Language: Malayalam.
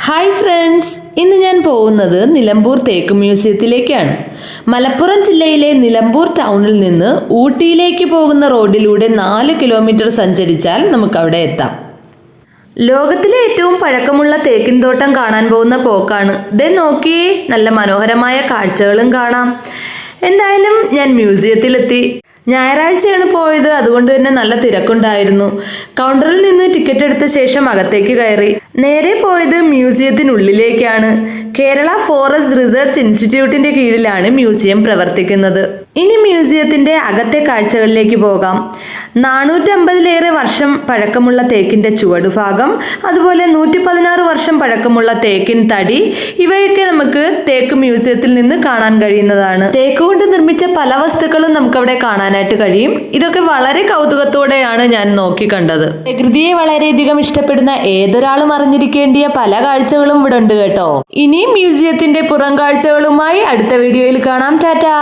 ഹായ് ഫ്രണ്ട്സ്, ഇന്ന് ഞാൻ പോകുന്നത് നിലമ്പൂർ തേക്ക് മ്യൂസിയത്തിലേക്കാണ്. മലപ്പുറം ജില്ലയിലെ നിലമ്പൂർ ടൗണിൽ നിന്ന് ഊട്ടിയിലേക്ക് പോകുന്ന റോഡിലൂടെ 4 കിലോമീറ്റർ സഞ്ചരിച്ചാൽ നമുക്കവിടെ എത്താം. ലോകത്തിലെ ഏറ്റവും പഴക്കമുള്ള തേക്കിൻ തോട്ടം കാണാൻ പോകുന്ന പോക്കാണ്. ദേ നോക്കിയേ, നല്ല മനോഹരമായ കാഴ്ചകളും കാണാം. എന്തായാലും ഞാൻ മ്യൂസിയത്തിലെത്തി. ഞായറാഴ്ചയാണ് പോയത്, അതുകൊണ്ട് തന്നെ നല്ല തിരക്കുണ്ടായിരുന്നു. കൗണ്ടറിൽ നിന്ന് ടിക്കറ്റ് എടുത്ത ശേഷം അകത്തേക്ക് കയറി. നേരെ പോയത് മ്യൂസിയത്തിനുള്ളിലേക്കാണ്. കേരള ഫോറസ്റ്റ് റിസർച്ച് ഇൻസ്റ്റിറ്റ്യൂട്ടിന്റെ കീഴിലാണ് മ്യൂസിയം പ്രവർത്തിക്കുന്നത്. ഇനി മ്യൂസിയത്തിന്റെ അകത്തെ കാഴ്ചകളിലേക്ക് പോകാം. 450ലേറെ വർഷം പഴക്കമുള്ള തേക്കിന്റെ ചുവടുഭാഗം, അതുപോലെ 116 വർഷം പഴക്കമുള്ള തേക്കിൻ തടി, ഇവയൊക്കെ നമുക്ക് തേക്ക് മ്യൂസിയത്തിൽ നിന്ന് കാണാൻ കഴിയുന്നതാണ്. തേക്ക് കൊണ്ട് നിർമ്മിച്ച പല വസ്തുക്കളും നമുക്കവിടെ കാണാനായിട്ട് കഴിയും. ഇതൊക്കെ വളരെ കൗതുകത്തോടെയാണ് ഞാൻ നോക്കിക്കണ്ടത്. പ്രകൃതിയെ വളരെയധികം ഇഷ്ടപ്പെടുന്ന ഏതൊരാളും അറിഞ്ഞിരിക്കേണ്ടിയ പല കാഴ്ചകളും ഇവിടെ ഉണ്ട് കേട്ടോ. ഇനി മ്യൂസിയത്തിന്റെ പുറം കാഴ്ചകളുമായി അടുത്ത വീഡിയോയിൽ കാണാം. ടാറ്റാ.